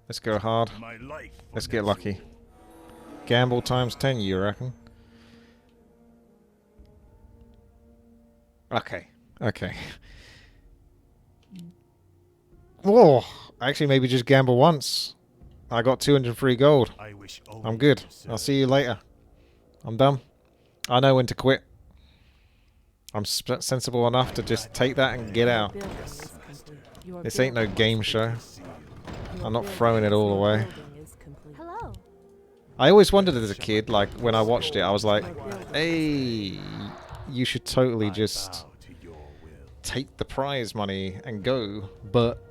Let's go hard. Let's get lucky. Gamble times 10, you reckon? Okay. Okay. Whoa! Actually, maybe just gamble once. I got 203 gold. I'm good. I'll see you later. I'm done. I know when to quit. I'm sensible enough to just take that and get out. This ain't no game show. I'm not throwing it all away. I always wondered as a kid, like, when I watched it, I was like, hey, you should totally just take the prize money and go, but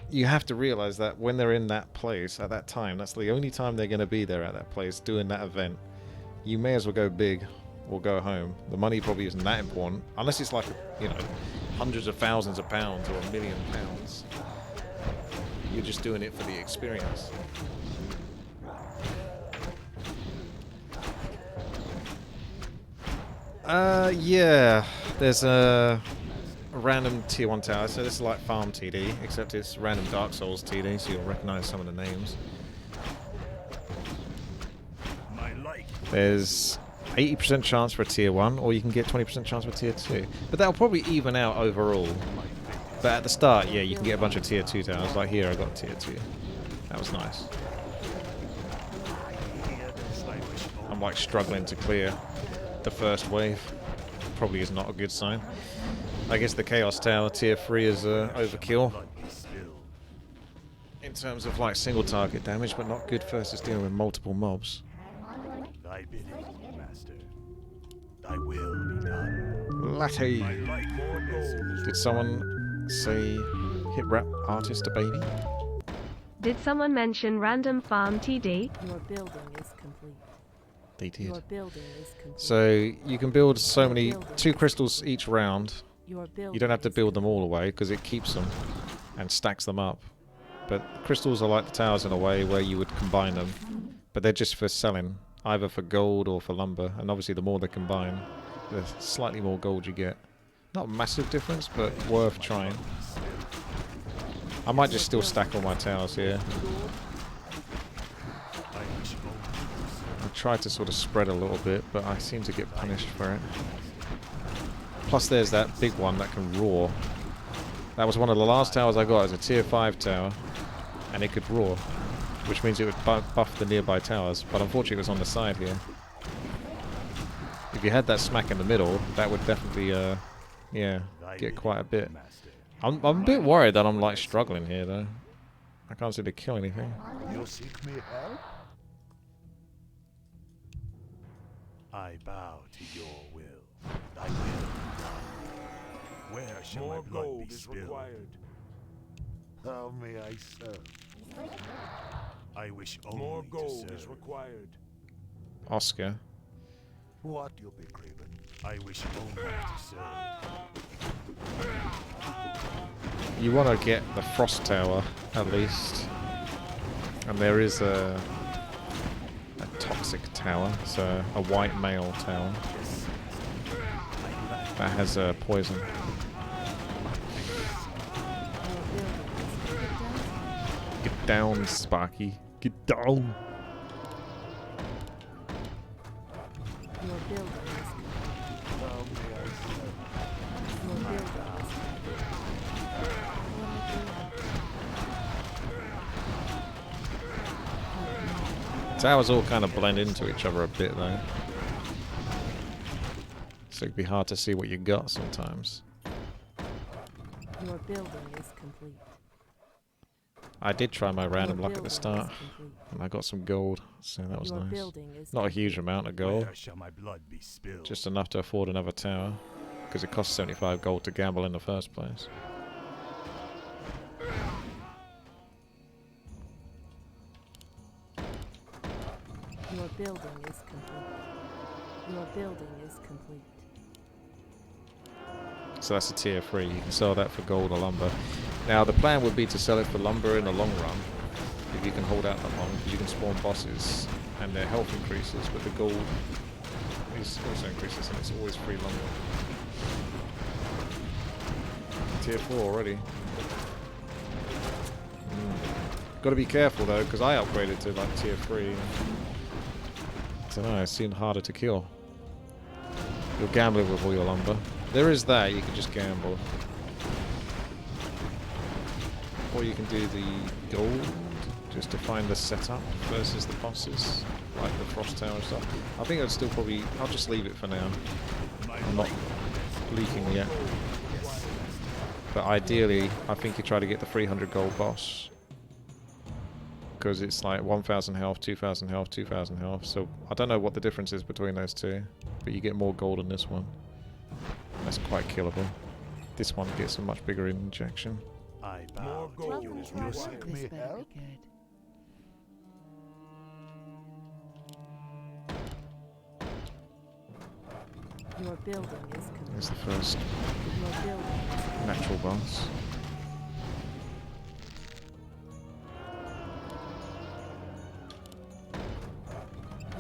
you have to realize that when they're in that place at that time, that's the only time they're going to be there at that place doing that event. You may as well go big or go home. The money probably isn't that important, unless it's like, you know, hundreds of thousands of pounds or £1 million. You're just doing it for the experience. Yeah, there's a random tier 1 tower, so this is like farm TD, except it's random Dark Souls TD, so you'll recognize some of the names. There's 80% chance for a tier 1, or you can get 20% chance for tier 2. But that'll probably even out overall. But at the start, yeah, you can get a bunch of tier 2 towers. Like here, I got tier 2. That was nice. I'm like struggling to clear the first wave. Probably is not a good sign. I guess the Chaos Tower tier 3 is overkill in terms of like single target damage, but not good versus dealing with multiple mobs. Thy bidding, master. Thy will be done. Latte. Did someone say hit rap artist a baby? Did someone mention random farm TD? Your building is complete. They did. Your building is complete. So you can build so many, 2 crystals each round. Your building You don't have to build them all away because it keeps them and stacks them up. But crystals are like the towers in a way where you would combine them, but they're just for selling, either for gold or for lumber. And obviously the more they combine, the slightly more gold you get. Not a massive difference, but worth trying. I might just still stack all my towers here. I tried to sort of spread a little bit, but I seem to get punished for it. Plus there's that big one that can roar. That was one of the last towers I got as a tier 5 tower, and it could roar, which means it would buff the nearby towers, but unfortunately it was on the side here. If you had that smack in the middle, that would definitely, yeah, get quite a bit. I'm a bit worried that I'm like struggling here though. I can't seem to kill anything. You seek me help? I bow to your will. Thy will be done. Where shall my blood be spilled? How may I serve? I wish only to serve. Required. Oscar. What you be craving? I wish only to serve. You want to get the Frost Tower, at least. And there is a toxic tower, so a white male tower. That has poison. Get down, Sparky. Get down. Your building is Towers all kind of blend into each other a bit though. So it'd be hard to see what you got sometimes. Your building is complete. I did try my random luck at the start, and I got some gold, so that was nice. Not a huge amount of gold, Where shall my blood be spilled? just enough to afford another tower, because it costs 75 gold to gamble in the first place. Your building is complete. Your building is complete. So that's a tier 3, you can sell that for gold or lumber. Now the plan would be to sell it for lumber in the long run, if you can hold out that long, because you can spawn bosses and their health increases, but the gold is also increases and it's always free lumber. Tier 4 already. Got to be careful though, because I upgraded to like tier 3. I don't know, it seemed harder to kill. You're gambling with all your lumber. There is that, you can just gamble. Or you can do the gold, just to find the setup versus the bosses, like the frost tower and stuff. I think I'd still probably, I'll just leave it for now. I'm not leaking yet. But ideally, I think you try to get the 300 gold boss. Because it's like 1,000 health, 2,000 health, 2,000 health. So I don't know what the difference is between those two. But you get more gold in this one. That's quite killable. This one gets a much bigger injection. I bow to your will. You seek me help? Your building is complete. Here's the first Your building is complete. natural boss.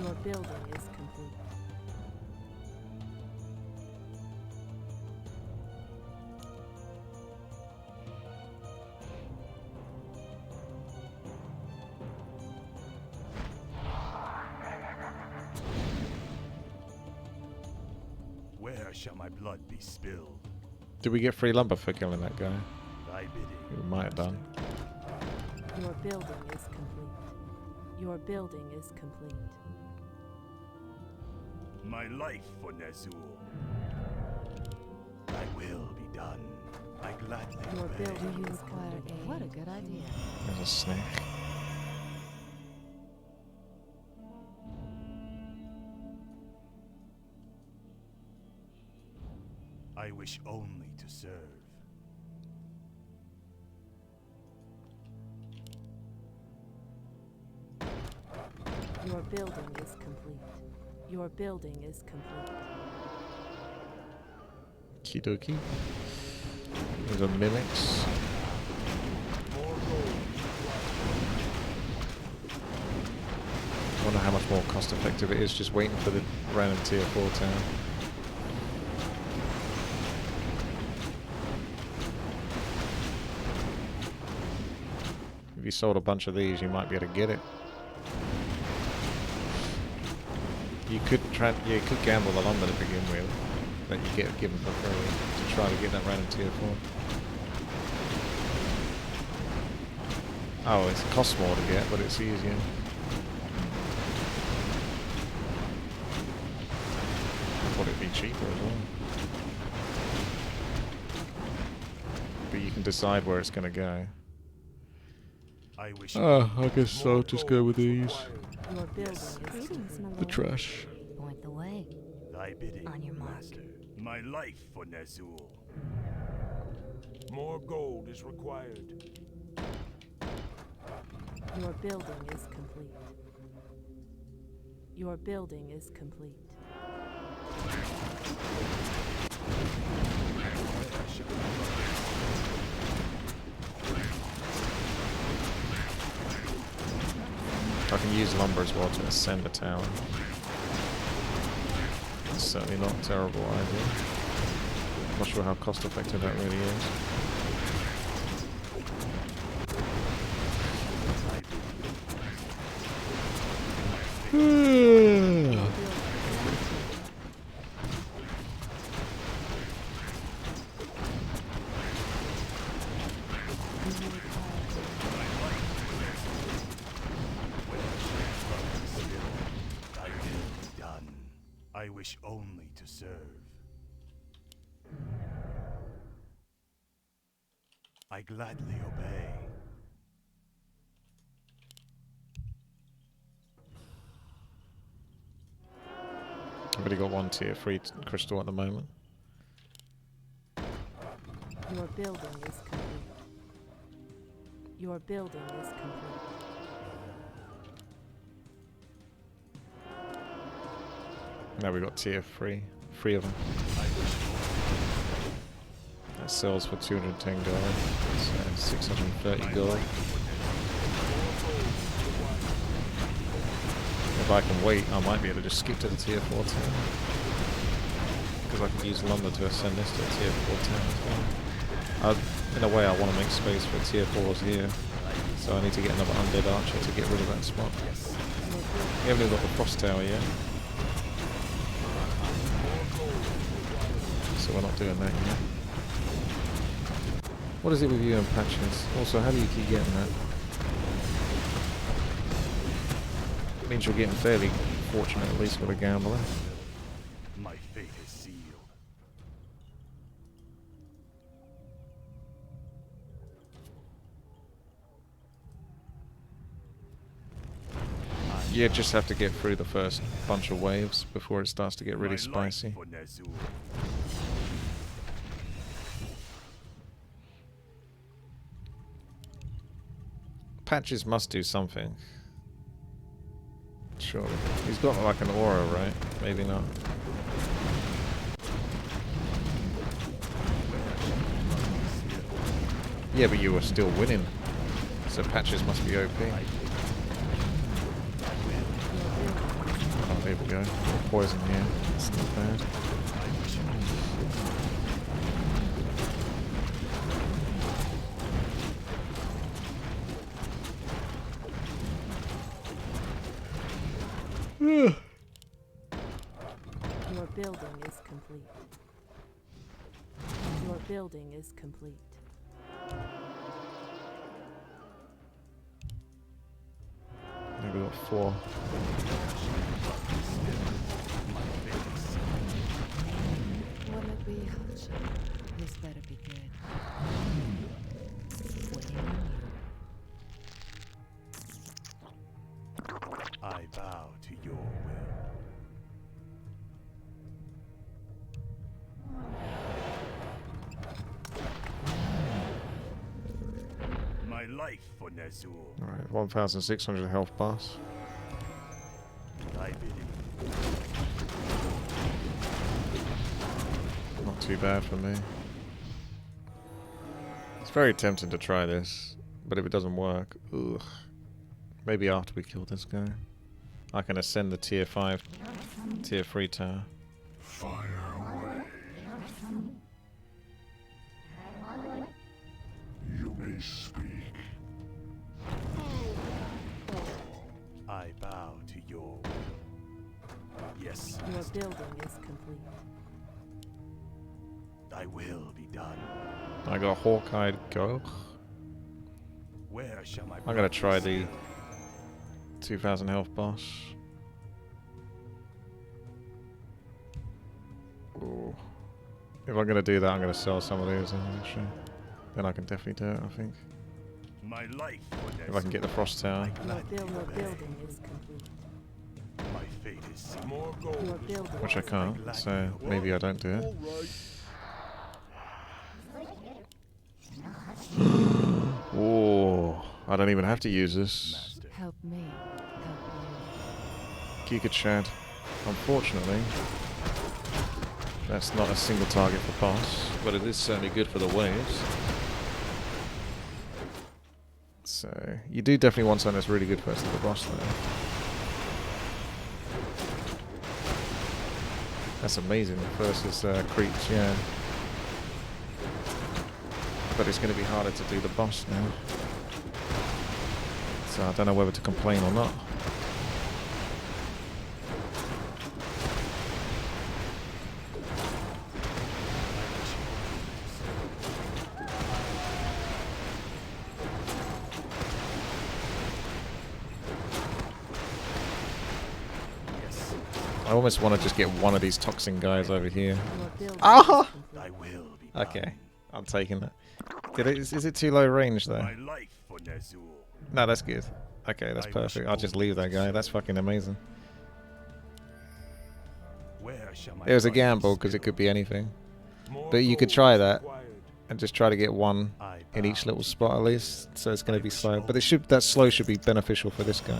Your building is complete. Where shall my blood be spilled? Did we get free lumber for killing that guy? Thy bidding. We might have done. Your building is complete. Your building is complete. My life for Nezul. Thy will be done. I gladly Your obey. building is complete. What a good idea. There's a snake. I wish only to serve. Your building is complete. Your building is complete. Kidoki. There's a mimics. I wonder how much more cost effective it is just waiting for the random tier 4 town. If you sold a bunch of these, you might be able to get it. You could gamble the lumber to begin with, that you get given for free to try to get that random tier 4. Oh, it costs more to get, but it's easier. Would it be cheaper as well? But you can decide where it's going to go. I wish I guess I'll just go with these. Your building is Greetings, my The lord. trash. Point the way. thy bidding. On your mark. Master. My life for Nezul. More gold is required. Your building is complete. Your building is complete. I can use lumber as well to ascend a tower. It's certainly not a terrible idea. Not sure how cost effective that really is. Thy will be done. I wish only to serve. I gladly obey. I've already got one tier 3 crystal at the moment. Your building is complete. Your building is complete. Now we've got tier 3. 3 of them. That sells for 210 gold. So 630 gold. If I can wait, I might be able to just skip to the tier 4 town. Because I can use lumber to ascend this to a tier 4 town as well. In a way, I want to make space for tier 4s here. So I need to get another undead archer to get rid of that spot. We haven't even got the frost tower yet. So we're not doing that yet. What is it with you and patches? Also, how do you keep getting that? It means you're getting fairly fortunate, at least with a gambler. My fate is sealed. You just have to get through the first bunch of waves before it starts to get really spicy. Patches must do something. Surely. He's got like an aura, right? Maybe not. Yeah, but you were still winning. So Patches must be OP. Oh, there we go. Poison here. It's not bad. Your building is complete. Your building is complete. Maybe we got 4. Will it be Hutch? This better be good. Waiting on you. I bow to your will. My life for Nazul. Alright, 1,600 health bars. I bid him. Not too bad for me. It's very tempting to try this, but if it doesn't work, ugh. Maybe after we kill this guy, I can ascend the tier 5, tier 3 tower. Fire away. You may speak. I bow to your will. Yes, Your master. building is complete. Thy will be done. I got Hawkeye go. Where shall my I'm gonna try the brightness 2,000 health boss. Ooh. If I'm gonna do that, I'm gonna sell some of these actually. Then I can definitely do it, I think. my life for If I can get the frost tower. I Your gladly obey. building is complete. My fate is sealed. More Your gold. building Which I can't, so maybe I don't do it. Oh, I don't even have to use this. Master. Help me. Help you. Giga-Chad. Unfortunately, that's not a single target for boss, but it is certainly good for the waves. So, you do definitely want something that's really good first to the boss though. That's amazing versus creeps, yeah. But it's going to be harder to do the boss now. So I don't know whether to complain or not. Yes, I almost want to just get one of these toxin guys over here. Your building Ah! is complete. thy will be done. Okay, I'm taking that. Is it too low range though? My life for Nazul. No, that's good. Okay, that's perfect. I'll just leave that guy. That's fucking amazing. Where shall my It was a brightness gamble because it go? could be anything. But you could try that and just try to get one I in each bow little spot at least. So it's going to be slow. But that slow should be beneficial for this guy.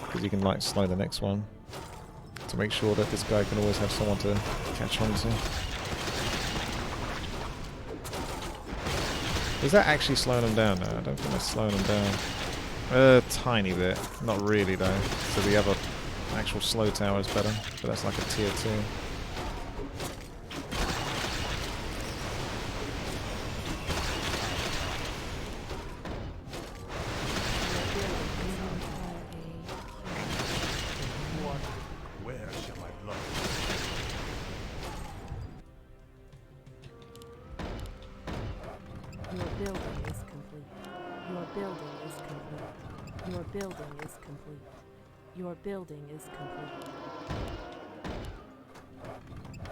Because you can like slow the next one. To make sure that this guy can always have someone to catch on to. Is that actually slowing them down? No, I don't think that's slowing them down. A tiny bit. Not really though. So the other actual slow tower is better. But that's like a tier 2. building is complete. Your building is complete. Your building is complete.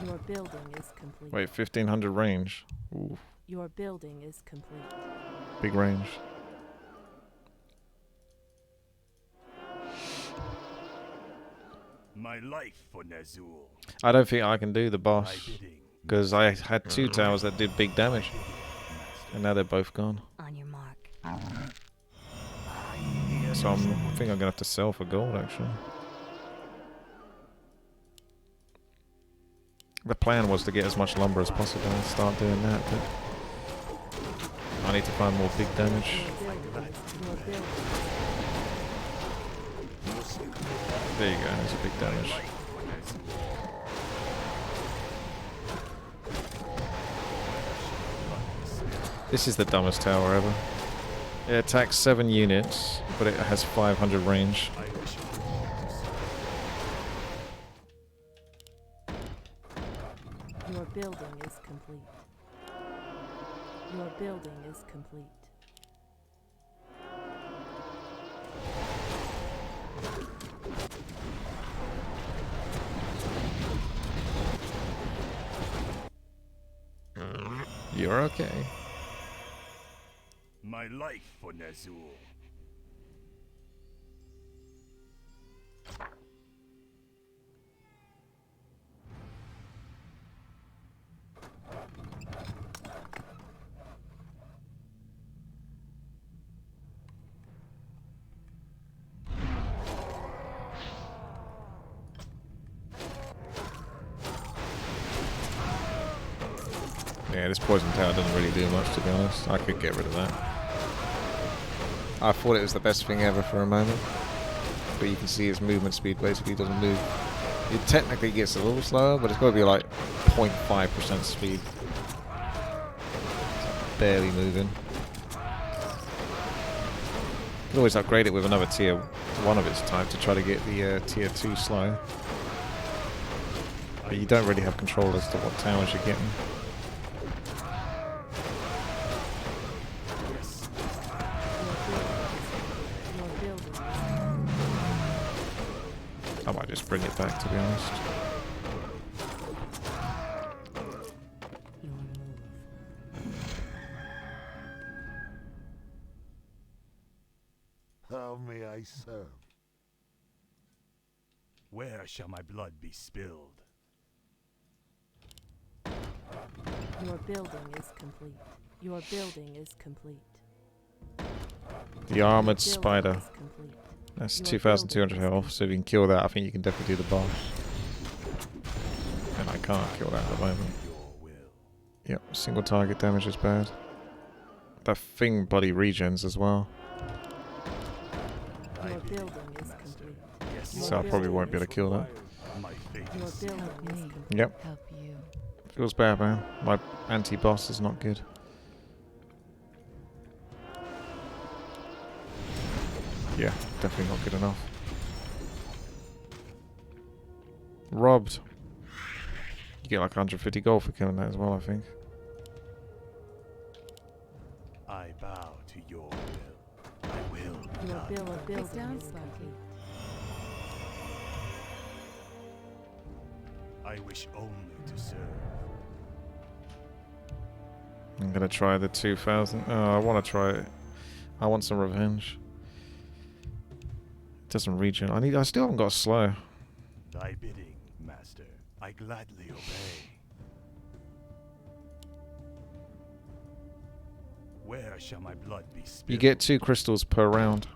Your building is complete. Wait, 1500 range. Ooh, Your building is complete. big range. My life for Nazul. I don't think I can do the Thy boss bidding, because I had 2 towers that did big damage, and now they're both gone. On your mark. So I think I'm gonna have to sell for gold actually. The plan was to get as much lumber as possible and start doing that, but I need to find more big damage. Your building. There you go, there's a big damage. This is the dumbest tower ever. It attacks 7 units, but it has 500 range. I wish Your building is complete. Your building is complete. You're okay. my life for Nazul. Yeah, this poison tower doesn't really do much, to be honest. I could get rid of that. I thought it was the best thing ever for a moment. But you can see its movement speed basically doesn't move. It technically gets a little slower, but it's got to be like 0.5% speed. It's barely moving. You can always upgrade it with another tier 1 of its type to try to get the tier 2 slow. But you don't really have control as to what towers you're getting. I might just bring it back, to be honest. How may I serve? Where shall my blood be spilled? Your building is complete. Your building is complete. The armored Your building spider. is complete. That's Your 2,200 building is health, so if you can kill that, I think you can definitely do the boss. And I can't kill that at the moment. Your will. Yep, single target damage is bad. That thing bloody regens as well. Your building is complete. Yes, So I probably won't be able to kill that. my fate Your is building Help is me. complete. Yep, Help you. feels bad, man. My anti-boss is not good. Yeah, definitely not good enough. Robbed. You get like 150 gold for killing that as well, I think. I bow to your will. I will Your not. building is down, complete. I wish only to serve. I'm gonna try the 2,000. Oh, I want to try it. I want some revenge. It doesn't regen. I still haven't got slow. Thy bidding, master. I gladly obey. Where shall my blood be spilled? You get 2 crystals per round.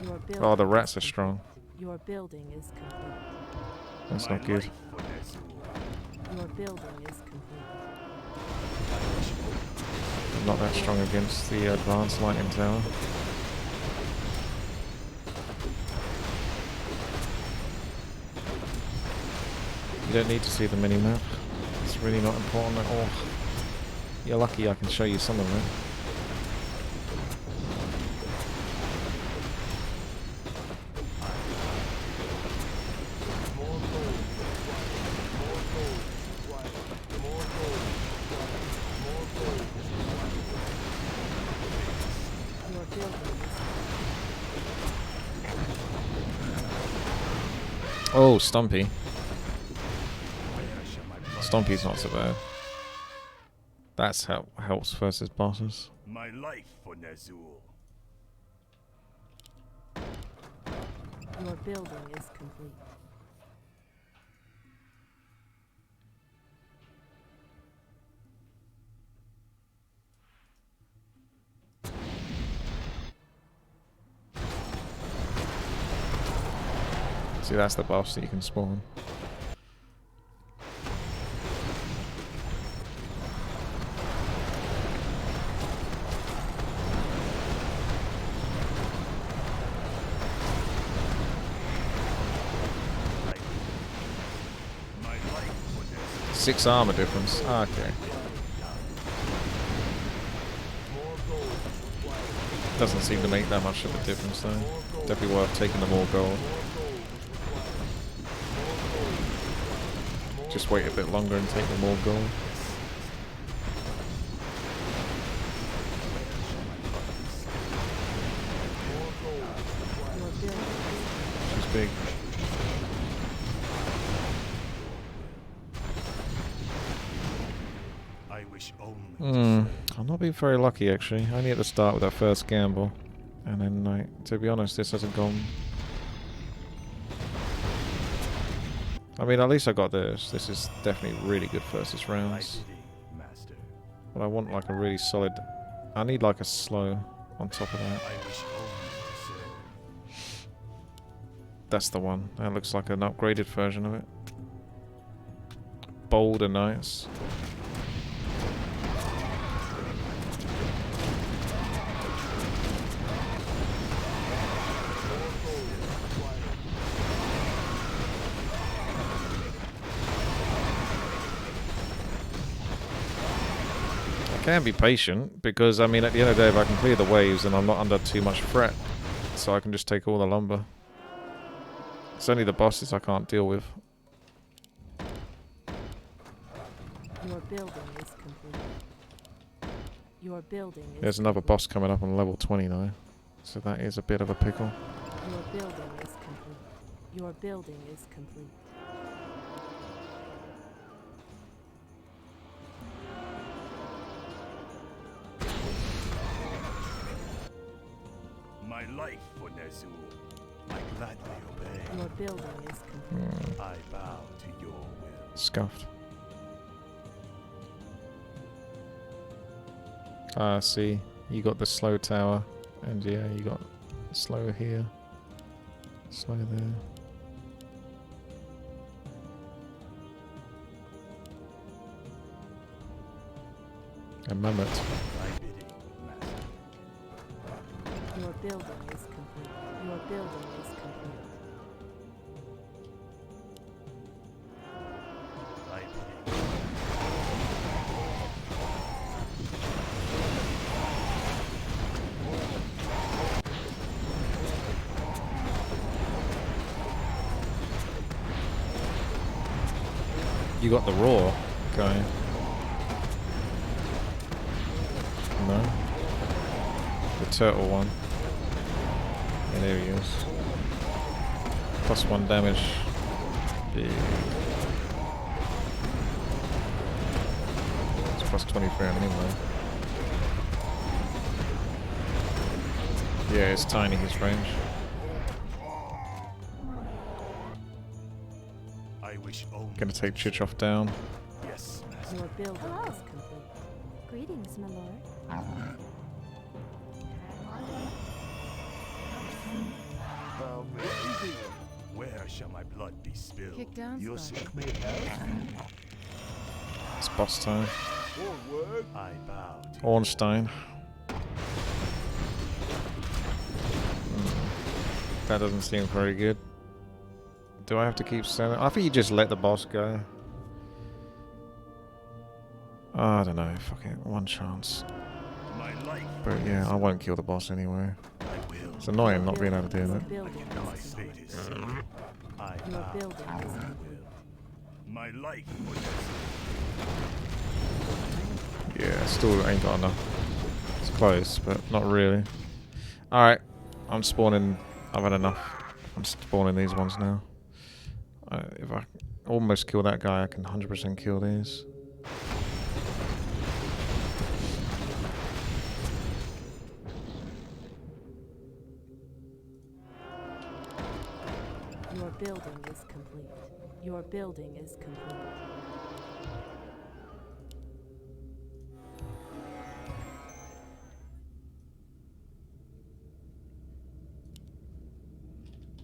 Your building Oh, the is rats are complete. strong. Your building is complete. That's My not good. life for Nazul. Your building is complete. I'm not that strong against the advanced lightning tower. You don't need to see the mini-map. It's really not important at all. You're lucky I can show you some of it. building is Oh, Stumpy. Stumpy's not so bad. That's how helps versus bosses. My life for Nazul. Your building is complete. See, that's the boss that you can spawn. My life for Nazul. 6 armor difference. Ah, okay. Doesn't seem to make that much of a difference though. Definitely worth taking the more gold. Just wait a bit longer and take the more gold. Your building She's big. I wish only I'm not being very lucky actually. Only at the start with that first gamble. And then, like, to be honest, this hasn't gone. I mean, at least I got this. This is definitely really good versus rounds. master. But I want like a really solid. I need like a slow on top of that. I wish only to serve. That's the one. That looks like an upgraded version of it. Bold and nice. Can be patient because I mean at the end of the day if I can clear the waves and I'm not under too much threat, so I can just take all the lumber. It's only the bosses I can't deal with. Your building is complete. Your building is There's another complete. boss coming up on level 20 though, so that is a bit of a pickle. Your building is complete. Your building is complete. My life for Nazul. I gladly obey. Your building is complete. I bow to your will. Scuffed. Ah, see, you got the slow tower, and yeah, you got slow here, slow there. A mammoth. Thy bidding, master. Your building is complete. Your building is complete. Thy bidding. You got the roar going. No? The turtle one. Yeah, there he is. +1 damage. Big. It's +23 on him though. Yeah, it's tiny, his range. I wish only. Gonna take Chichoff down. Yes, master. Your building is complete. Greetings, my lord. Where shall my blood be spilled? Kick down, Your Spike. sick may help. It's boss time. I bow to Ornstein. That doesn't seem very good. Do I have to keep selling? I think you just let the boss go. I don't know. Fuck it. One chance. my life. But yeah, I won't kill the boss anyway. I will. It's annoying not being able to do Your that. building My is fate complete. is sealed. I Your bow building to is your complete. will. My life for Nazul. Yeah, still ain't got enough. It's close, but not really. Alright, I'm spawning. I've had enough. I'm spawning these ones now. If I almost kill that guy, I can 100% kill these. Your building is complete. Your building is complete.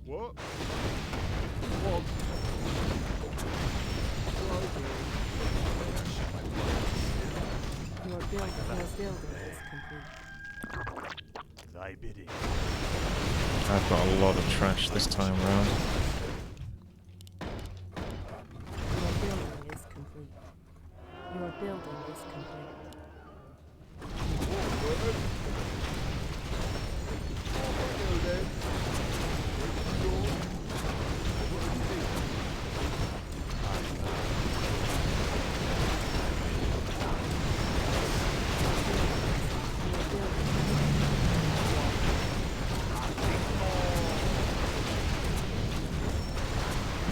What? Your building is complete. Thy bidding. I've got a lot of trash this time round. Your building is complete. Your building is complete.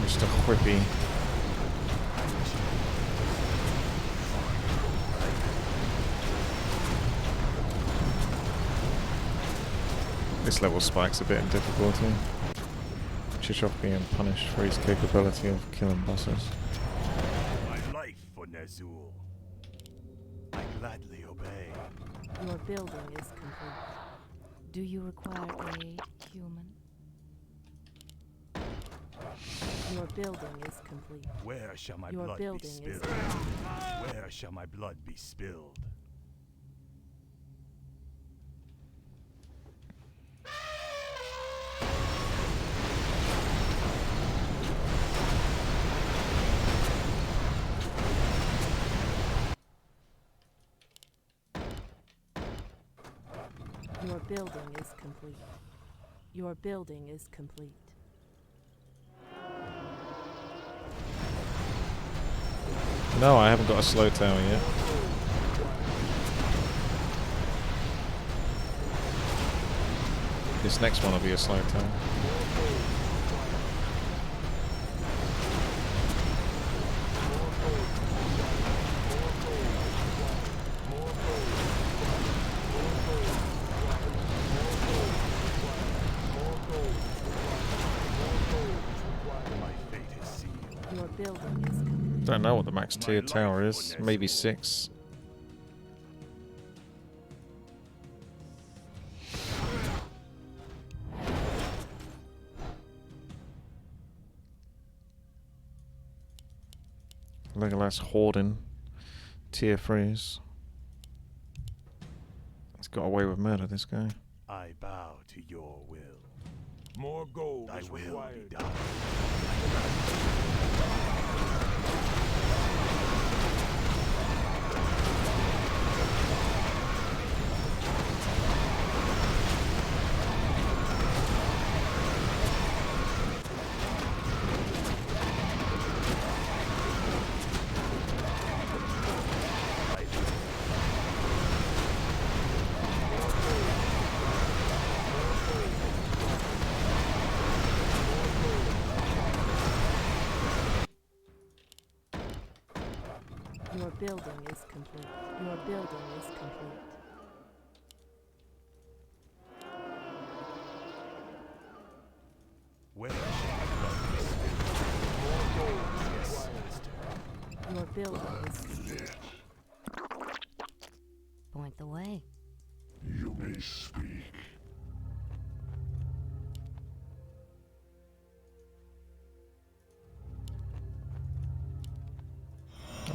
Mr. Whippy. This level spikes a bit in difficulty. Chishov being punished for his capability of killing bosses. My life for Nazul. I gladly obey. Your building is complete. Do you require aid, human? Your building is complete. Where shall my Your blood be building is spilled? Where shall my blood be spilled? Your building is complete. Your building is complete. No, I haven't got a slow tower yet. This next one will be a slow tower. My fate is sealed. Your building is complete. Don't know what the max tier tower is. Maybe 6. Legolas hoarding tier 3s. He's got away with murder, this guy. I bow to your will. More gold Thy is will be required. done. Your building is complete. Your building is complete. Where shall my blood be spilled? Yes, master. Your building is complete. Point the way. You may speak.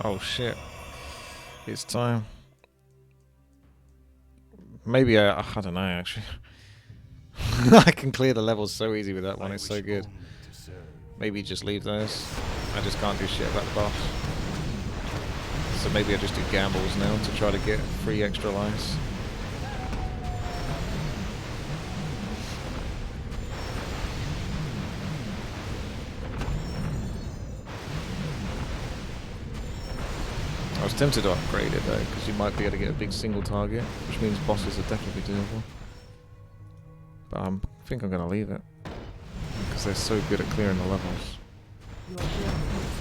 Oh shit. It's time. Maybe I don't know actually. I can clear the levels so easy with that one, it's so good. Maybe just leave those. I just can't do shit about the boss. So maybe I just do gambles now to try to get 3 extra lives. I was tempted to upgrade it though, because you might be able to get a big single target, which means bosses are definitely doable. but I think I'm gonna leave it because they're so good at clearing the levels. Your building is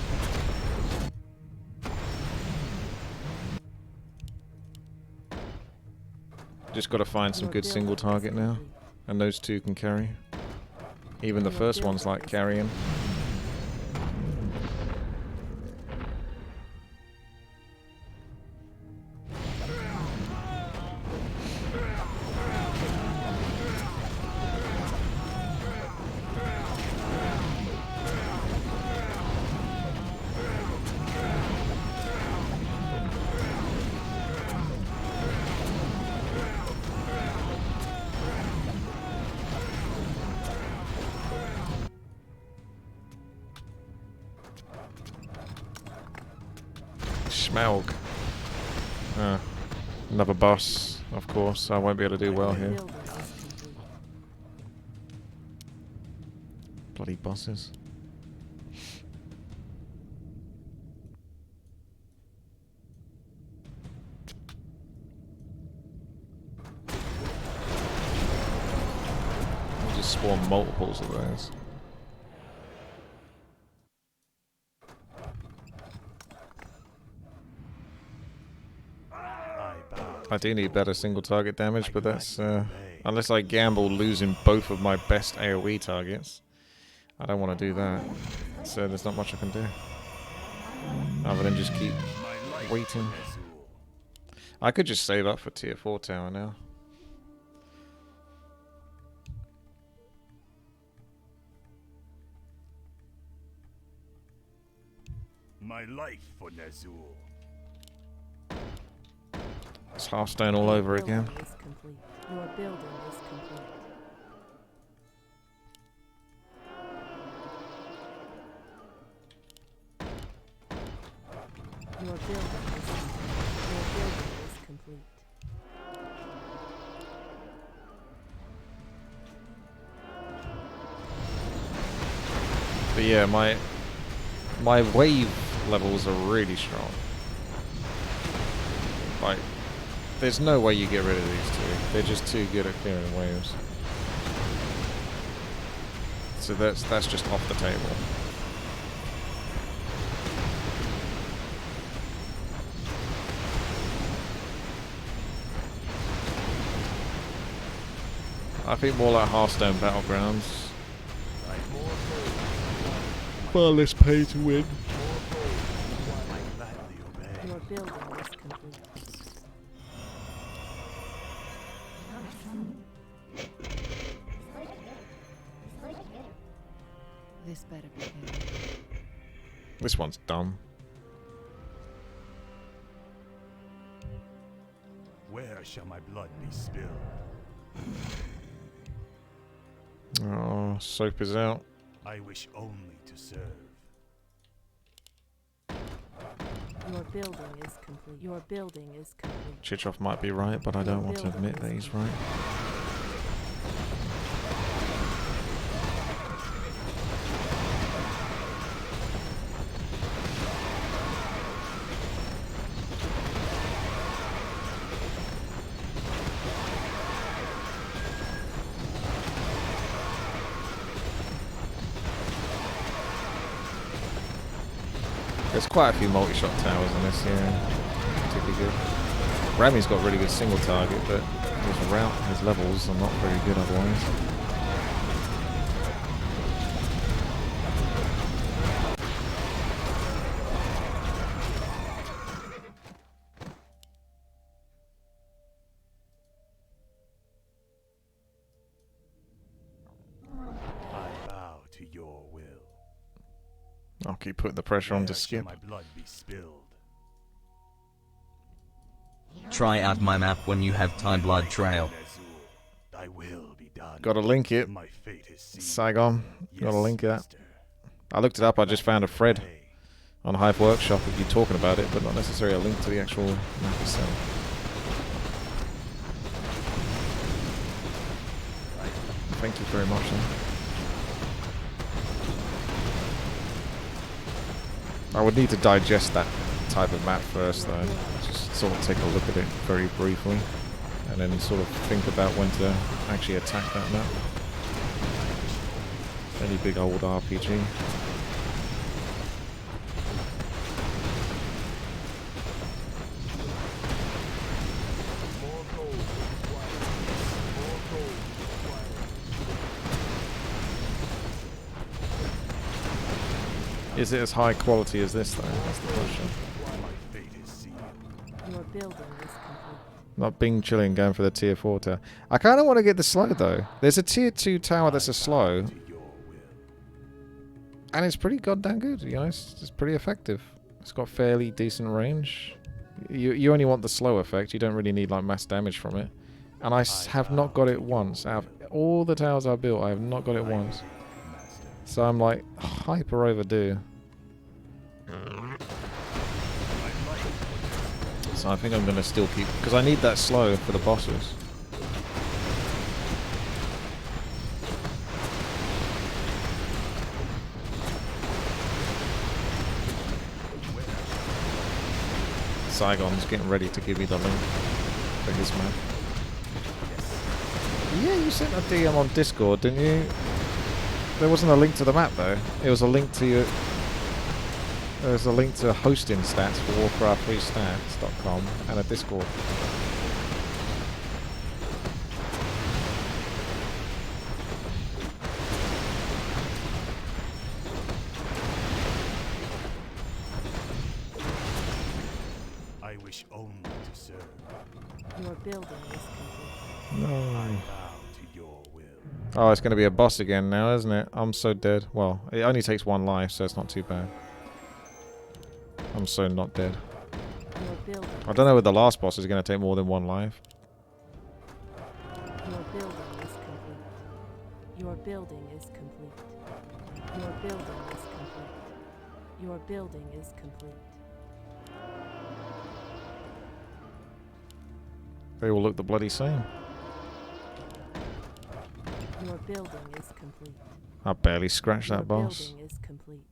Just got to find some Your good single building is target now, complete. and those two can carry. Even the Your first one's building like is carrying. Schmaug. Another boss, of course. I won't be able to do well Your here. building is complete. Bloody bosses. Just spawn multiples of those. I do need better single target damage, but that's unless I gamble losing both of my best AoE targets. I don't want to do that. So there's not much I can do. Other than just keep waiting. I could just save up for tier 4 tower now. My life for Nazul. It's Hearthstone all over Your again. building is complete. Your building is complete. Your building is complete. Your building is complete. But yeah, my wave levels are really strong. Like, there's no way you get rid of these two. They're just too good at clearing waves. So that's just off the table. I think more like Hearthstone Battlegrounds. Far less pay to win. Your building is complete. This better be good. This one's dumb. Where shall my blood be spilled? Oh, soap is out. I wish only to serve. Your building is complete. Your building is complete. Chichov might be right, but I don't want to admit that he's right. There's quite a few multi-shot towers in this, yeah. Particularly good. Rami's got really good single target, but his levels are not very good otherwise. I bow to your will. I'll keep putting the pressure on to Where shall skip. my blood be spilled? Try out my map when you have time. Blood Trail. Nazul, thy will be done. Gotta link it. My fate is sealed. Saigon. Gotta Yes, link that. master. I looked it up, I just found a thread Hey, on Hive Workshop of you talking about it, but not necessarily a link to the actual map itself. Thank you very much, then. I would need to digest that type of map first, though. Just sort of take a look at it very briefly. and then sort of think about when to actually attack that map. Any big old RPG. Is it as high quality as this though? That's the question. Your building is complete. Not being chilling, going for the tier 4 tower. I kind of want to get the slow though. There's a tier 2 tower that's a slow. And it's pretty goddamn good, you know, it's pretty effective. It's got fairly decent range. You only want the slow effect, you don't really need like mass damage from it. And I have not got it once. Out of all the towers I built, I have not got it once. So I'm like, hyper overdue. So I think I'm going to still keep... because I need that slow for the bosses. Saigon's getting ready to give me the link for his map. Yeah, you sent a DM on Discord, didn't you? There wasn't a link to the map though. It was a link to your... there was a link to hosting stats for warcraft3stats.com and a Discord. I wish only to serve. Your building is complete. No. I bow to your will. Oh, it's going to be a boss again now, isn't it? I'm so dead. Well, it only takes 1 life, so it's not too bad. I'm so not dead. Your building. I don't know if the last boss is going to take more than 1 life. Your building is complete. Your building is complete. Your building is complete. Your building is complete. They all look the bloody same. Your building is complete. I barely scratched that boss. Your building is complete.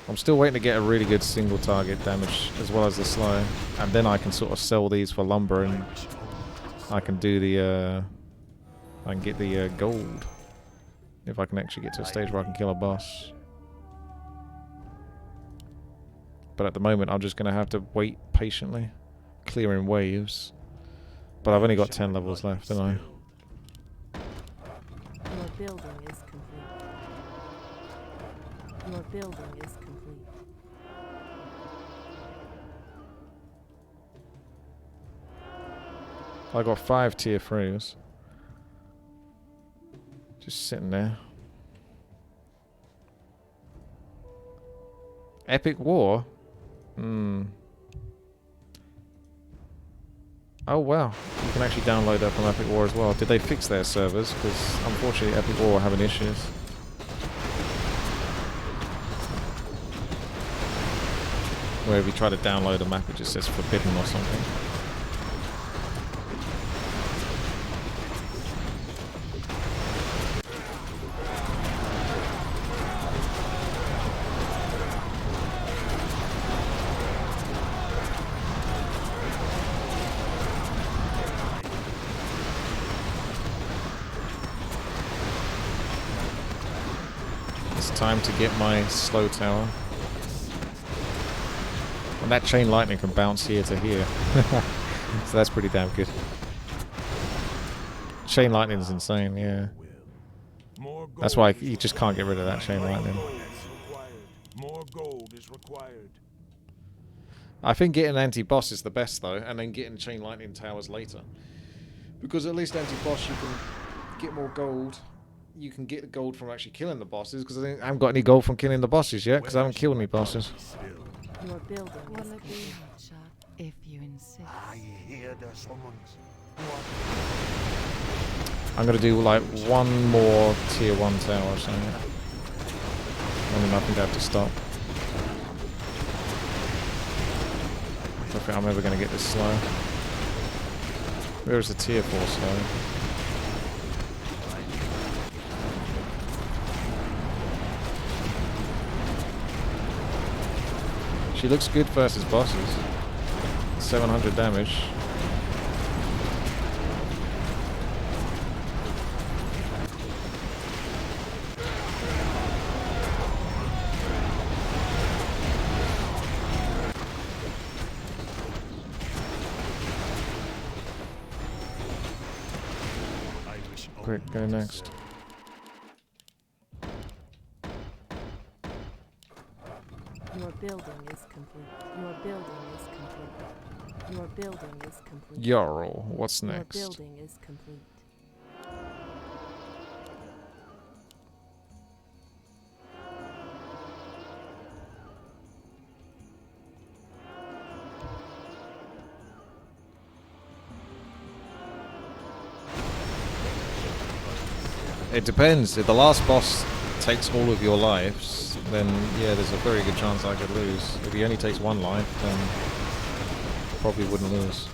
I'm still waiting to get a really good single target damage as well as the slow, and then I can sort of sell these for lumber and I can do the I can get the gold if I can actually get to a stage where I can kill a boss. But at the moment I'm just going to have to wait patiently, clearing waves. But I've only got 10 levels left, don't I? Your building is complete. Your building is complete. I got 5 tier 3s. Just sitting there. Epic War? Oh wow, you can actually download that from Epic War as well. Did they fix their servers? Because unfortunately Epic War are having issues. Where if you try to download a map it just says forbidden or something. Time to get my slow tower. And that chain lightning can bounce here to here. So that's pretty damn good. Chain lightning is insane, yeah. That's why you just can't get rid of that chain lightning. More gold is required. I think getting anti-boss is the best though, and then getting chain lightning towers later. Because at least anti-boss you can get more gold. You can get the gold from actually killing the bosses, because I haven't got any gold from killing the bosses yet, because I haven't killed any bosses. Your building Will is it be hotshot if you insist? I hear the summons. I'm going to do like 1 more tier 1 tower or something. I mean, I think I have to stop. I don't think I'm ever going to get this slow. Where's the tier 4 slow? She looks good versus bosses. 700 damage. Quick, go next. Your building is complete. Your building is complete. Your building is complete. Jarl, what's next? Your building is complete. It depends. If the last boss takes all of your lives, then yeah, there's a very good chance I could lose. If he only takes one life, then probably wouldn't lose.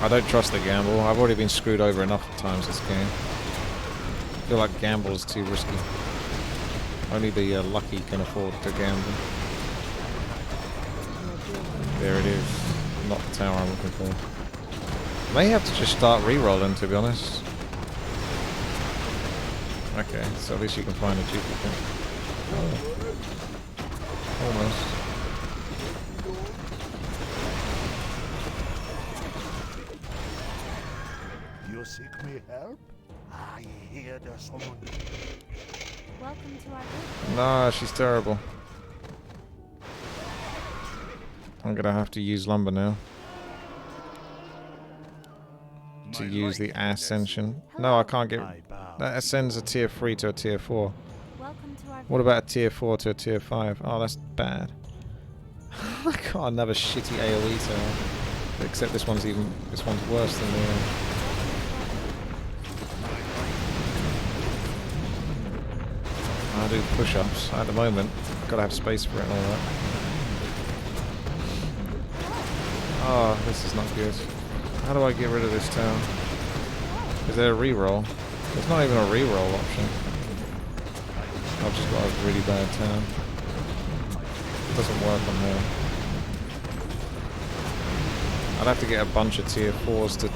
I don't trust the gamble. I've already been screwed over enough times this game. I feel like gamble is too risky. Only the lucky can afford to gamble. There it is. Not the tower I'm looking for. May have to just start re-rolling, to be honest. Okay, so at least you can find a duplicate. Oh. Almost. You seek me help? I hear there's someone. Welcome to our building. Nah, she's terrible. I'm gonna have to use lumber now. To use the ascension. No, I can't get... That ascends a tier 3 to a tier 4. Welcome to our What about a tier 4 to a tier 5? Oh, that's bad. I got another shitty AoE tower. Except this one's worse than the... I do push-ups at the moment. Gotta have space for it and all that. Oh, this is not good. How do I get rid of this tower? Is there a reroll? There's not even a reroll option. I've just got a really bad tower. It doesn't work on here. I'd have to get a bunch of tier 4s to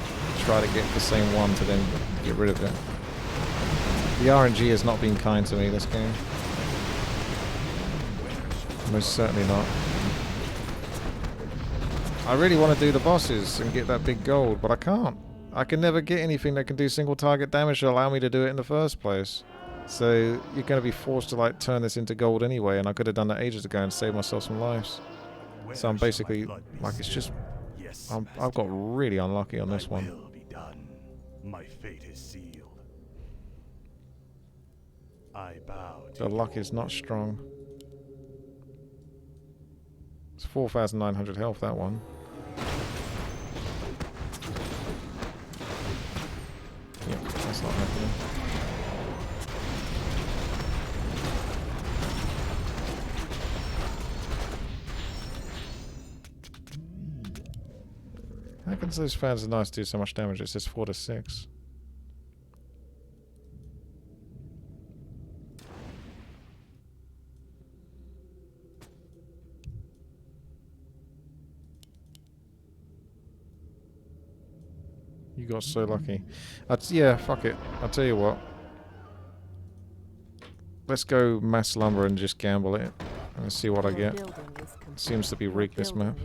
try to get the same one to then get rid of it. The RNG has not been kind to me this game. Most certainly not. I really want to do the bosses and get that big gold, but I can't. I can never get anything that can do single target damage to allow me to do it in the first place. So you're going to be forced to like turn this into gold anyway, and I could have done that ages ago and saved myself some lives. So I'm basically like, it's just I've got really unlucky on this one. Will be done. My fate is sealed. I bow to The luck is not strong. It's 4,900 health, that one. Yeah, that's not happening. How can those fans are nice do so much damage? It says 4 to 6. You got so lucky. Yeah, fuck it. I'll tell you what. Let's go mass lumber and just gamble it. And see what I get. Seems to be rigged, this map.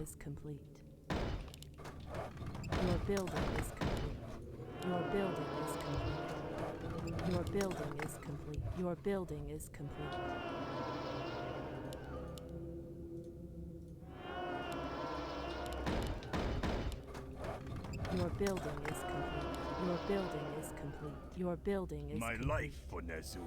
Your building is complete. Your building is complete. Your building is complete. Your building is complete. Your building is complete. Your building is complete. Your building is my complete. life for Nezul.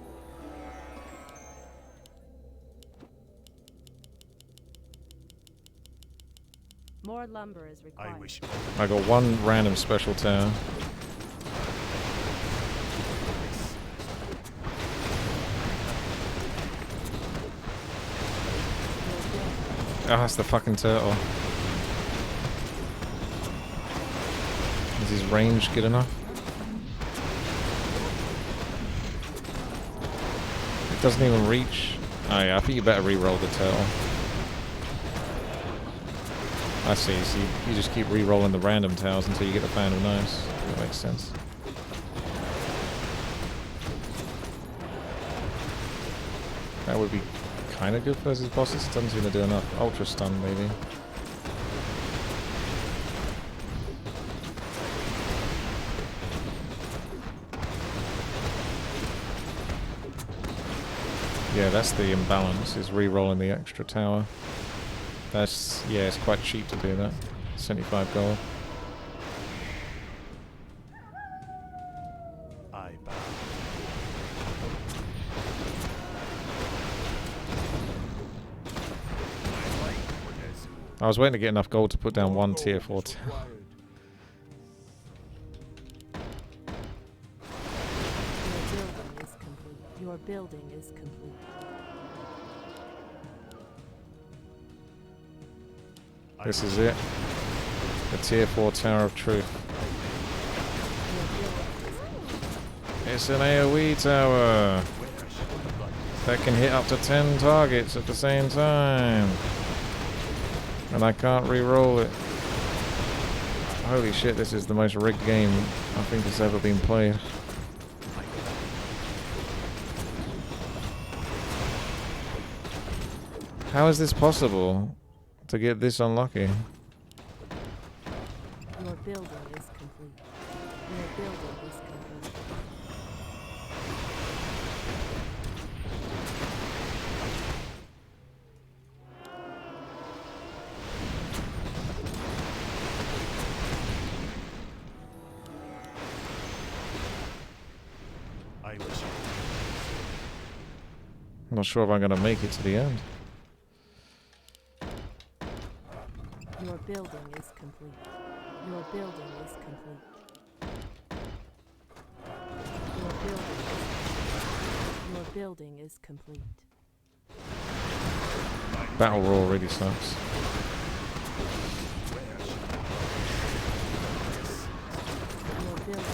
More lumber is required. I wish. I got one random special tower. Oh, that's the fucking turtle. Is his range good enough? Doesn't even reach. Oh yeah, I think you better re-roll the turtle. I see, so you just keep re-rolling the random tiles until you get the fan of knives. That makes sense. That would be kind of good versus bosses. It doesn't seem to do enough. Ultra stun, maybe. Yeah, that's the imbalance, is re-rolling the extra tower. That's, yeah, it's quite cheap to do that. 75 gold. I bow. I was waiting to get enough gold to put down one tier 4 tower. Your building is complete. This is it. The tier 4 Tower of Truth. It's an AoE tower that can hit up to 10 targets at the same time. And I can't re-roll it. Holy shit, this is the most rigged game I think that's ever been played. How is this possible to get this unlucky? Your building is complete. Your building is complete. I wish I'm not sure if I'm going to make it to the end. Your building is complete. Your building is complete. Your building is complete. Battle Roar really sucks. Your building.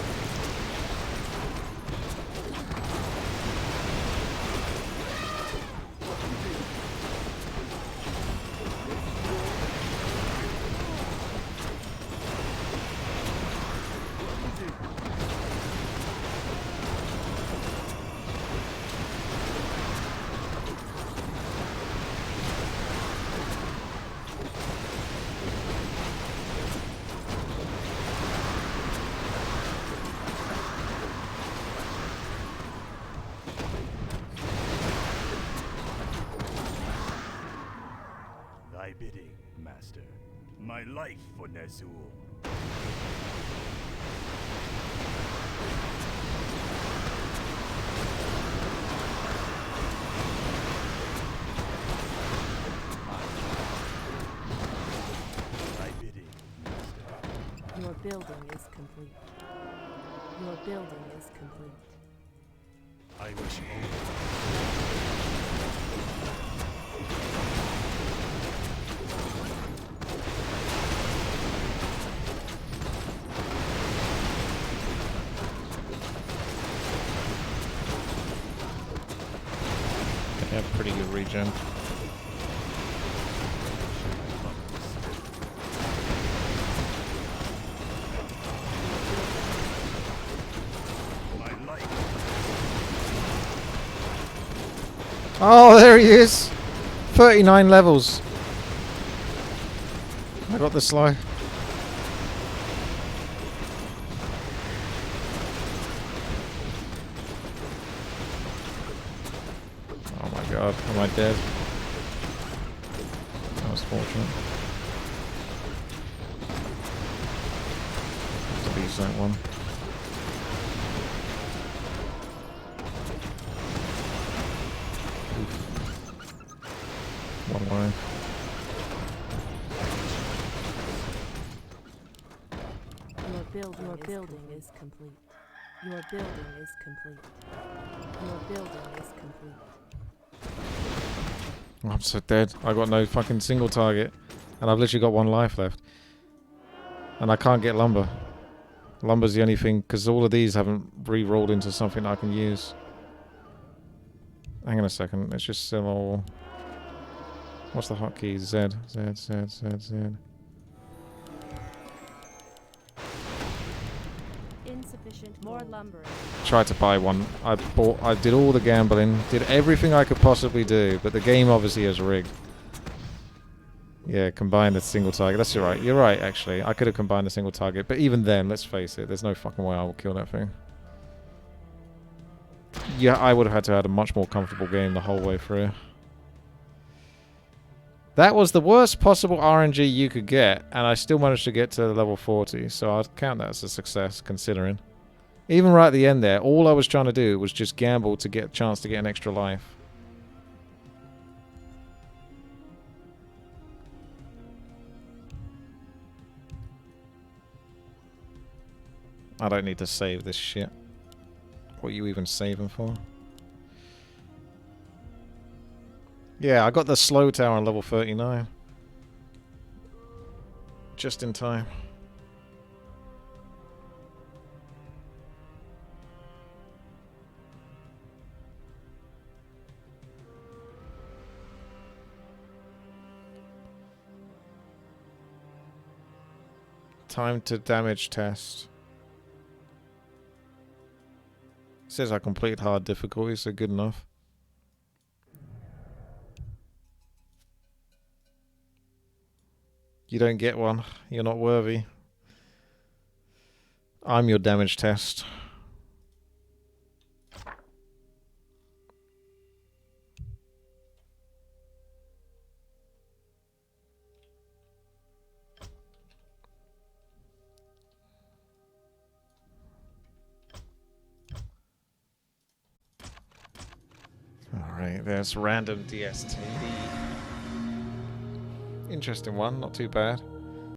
thy bidding, master. My life for Ner'zhul. Thy bidding, master. Your building is complete. Your building is complete. I wish only. Yeah, pretty good regen. Oh, there he is! 39 levels. I got the slow. Oh my god, am I dead? That was fortunate. To use that one. One way. Your building is complete. Your building is complete. Your building is complete. Oh, I'm so dead. I got no fucking single target. And I've literally got one life left. And I can't get lumber. Lumber's the only thing, because all of these haven't re-rolled into something I can use. Hang on a second. Let's just sell. What's the hotkey? Z. Z. Z. Z. Z. Insufficient. More lumber. Tried to buy one. I did all the gambling, did everything I could possibly do, but the game obviously is rigged. Yeah, combine the single target. That's right. You're right, actually. I could have combined the single target, but even then, let's face it, there's no fucking way I will kill that thing. Yeah, I would have had to have had a much more comfortable game the whole way through. That was the worst possible RNG you could get, and I still managed to get to level 40, so I'd count that as a success, considering. Even right at the end there, all I was trying to do was just gamble to get a chance to get an extra life. I don't need to save this shit. What are you even saving for? Yeah, I got the slow tower on level 39. Just in time. Time to damage test. It says I complete hard difficulty, so good enough. You don't get one. You're not worthy. I'm your damage test. Alright, there's random DST. Interesting one, not too bad.